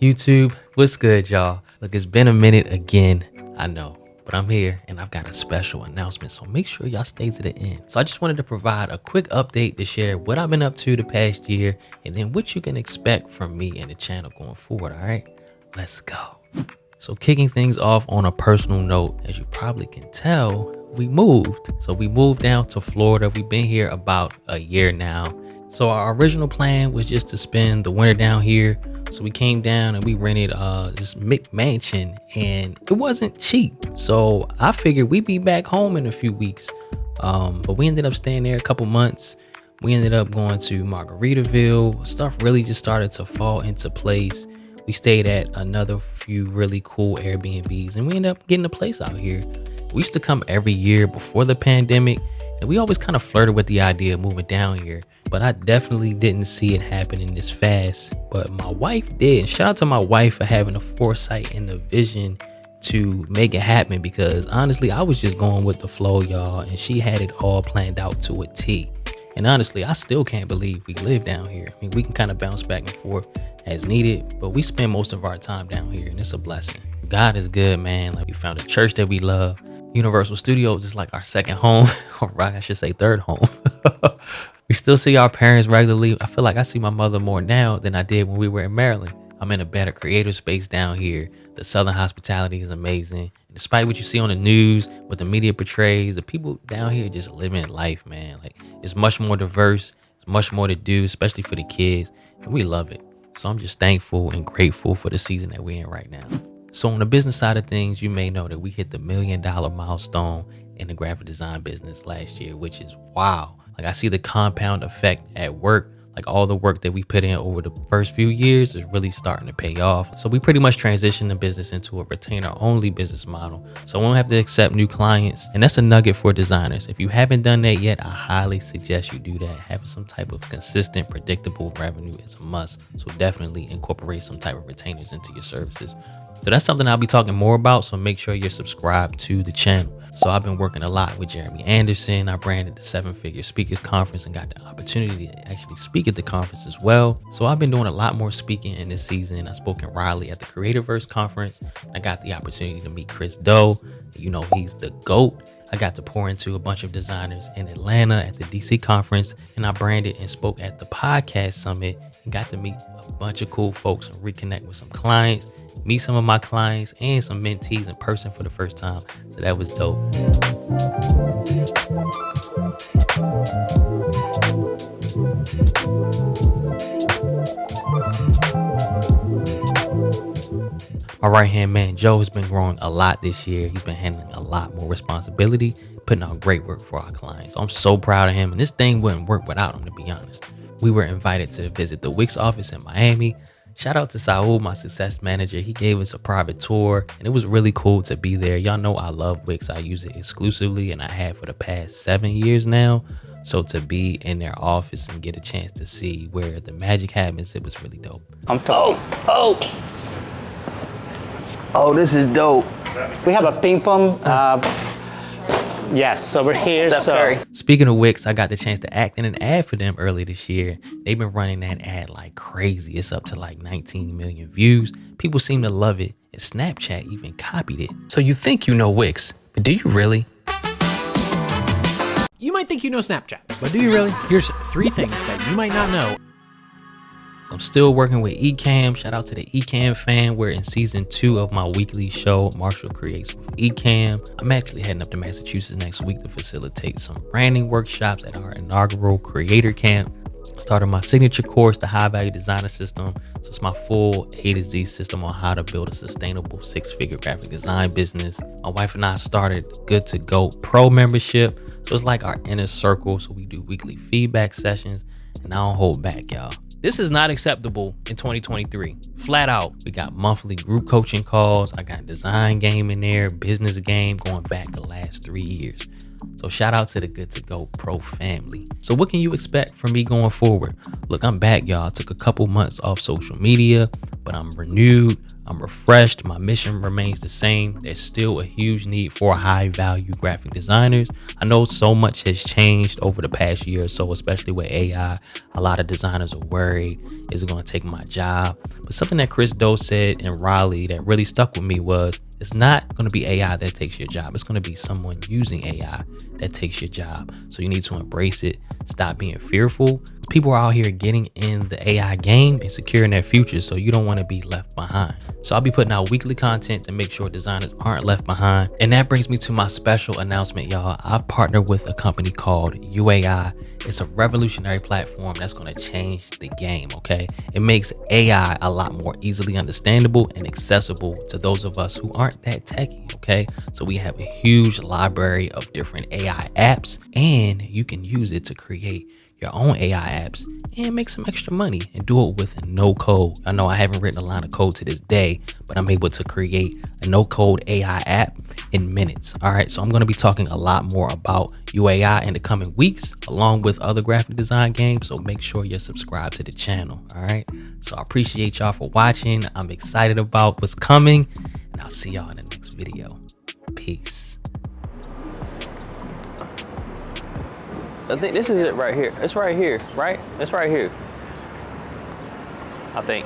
YouTube, what's good, y'all? Look, it's been a minute again, I know, but I'm here and I've got a special announcement, so make sure y'all stay to the end. So I just wanted to provide a quick update to share what I've been up to the past year and then what you can expect from me and the channel going forward, all right? Let's go. So kicking things off on a personal note, as you probably can tell, we moved. So we moved down to Florida. We've been here about a year now. So our original plan was just to spend the winter down here. So we came down and we rented this McMansion, and it wasn't cheap. So I figured we'd be back home in a few weeks. But we ended up staying there a couple months. We ended up going to Margaritaville. Stuff really just started to fall into place. We stayed at another few really cool Airbnbs, and we ended up getting a place out here. We used to come every year before the pandemic, and we always kind of flirted with the idea of moving down here, but I definitely didn't see it happening this fast. But my wife did. Shout out to my wife for having the foresight and the vision to make it happen, because honestly, I was just going with the flow, y'all, and she had it all planned out to a T. And honestly, I still can't believe we live down here. I mean, we can kind of bounce back and forth as needed, but we spend most of our time down here, and it's a blessing. God is good, man. Like, we found a church that we love. Universal Studios is like our second home, or I should say third home. We still see our parents regularly. I feel like I see my mother more now than I did when we were in Maryland. I'm in a better creative space down here. The Southern hospitality is amazing. And despite what you see on the news, what the media portrays, the people down here just living life, man. Like, it's much more diverse. It's much more to do, especially for the kids. And we love it. So I'm just thankful and grateful for the season that we're in right now. So on the business side of things, you may know that we hit the $1 million milestone in the graphic design business last year, which is wow. Like, I see the compound effect at work. Like, all the work that we put in over the first few years is really starting to pay off. So we pretty much transitioned the business into a retainer only business model. So we don't have to accept new clients. And that's a nugget for designers. If you haven't done that yet, I highly suggest you do that. Having some type of consistent, predictable revenue is a must. So definitely incorporate some type of retainers into your services. So that's something I'll be talking more about. So make sure you're subscribed to the channel. So I've been working a lot with Jeremy Anderson. I branded the 7-Figure Speakers Conference and got the opportunity to actually speak at the conference as well. So I've been doing a lot more speaking in this season. I spoke in Raleigh at the Creativerse Conference. I got the opportunity to meet Chris Doe. You know, he's the GOAT. I got to pour into a bunch of designers in Atlanta at the DC conference, and I branded and spoke at the podcast summit and got to meet a bunch of cool folks and reconnect with some clients, meet some of my clients and some mentees in person for the first time. So that was dope. My right-hand man, Joe, has been growing a lot this year. He's been handling a lot more responsibility, putting out great work for our clients. I'm so proud of him, and this thing wouldn't work without him, to be honest. We were invited to visit the Wix office in Miami. Shout out to Saul, my success manager. He gave us a private tour, and it was really cool to be there. Y'all know I love Wix. I use it exclusively, and I have for the past 7 years now. So to be in their office and get a chance to see where the magic happens, it was really dope. Oh, this is dope. We have a ping pong. Yes, over here. Speaking of Wix, I got the chance to act in an ad for them earlier this year. They've been running that ad like crazy. It's up to like 19 million views. People seem to love it, and Snapchat even copied it. So you think you know Wix, but do you really? You might think you know Snapchat, but do you really? Here's 3 things that you might not know. I'm still working with Ecamm. Shout out to the Ecamm fan. We're in season 2 of my weekly show, Marshall Creates with Ecamm. I'm actually heading up to Massachusetts next week to facilitate some branding workshops at our inaugural creator camp. Started my signature course, the High Value Designer System. So it's my full A to Z system on how to build a sustainable 6-figure graphic design business. My wife and I started Good to Go Pro membership. So it's like our inner circle. So we do weekly feedback sessions, and I don't hold back, y'all. This is not acceptable in 2023. Flat out. We got monthly group coaching calls. I got design game in there, business game going back the last 3 years. So shout out to the Good to Go Pro family. So what can you expect from me going forward? Look, I'm back, y'all. I took a couple months off social media, but I'm renewed. I'm refreshed. My mission remains the same. There's still a huge need for high value graphic designers. I know so much has changed over the past year or so, especially with AI. A lot of designers are worried, is it going to take my job? But something that Chris Doe said in Raleigh that really stuck with me was, it's not going to be AI that takes your job. It's going to be someone using AI that takes your job. So you need to embrace it. Stop being fearful. People are out here getting in the AI game and securing their future. So you don't want to be left behind. So I'll be putting out weekly content to make sure designers aren't left behind. And that brings me to my special announcement, y'all. I've partnered with a company called UAI. It's a revolutionary platform that's going to change the game, okay? It makes AI a lot more easily understandable and accessible to those of us who aren't that techy, okay? So we have a huge library of different AI apps, and you can use it to create your own AI apps and make some extra money and do it with no code. I know I haven't written a line of code to this day, but I'm able to create a no code AI app in minutes. All right, so I'm going to be talking a lot more about UAI in the coming weeks, along with other graphic design games. So make sure you're subscribed to the channel. All right, so I appreciate y'all for watching. I'm excited about what's coming, and I'll see y'all in the next video. Peace. I think this is it right here. It's right here, right? It's right here. I think.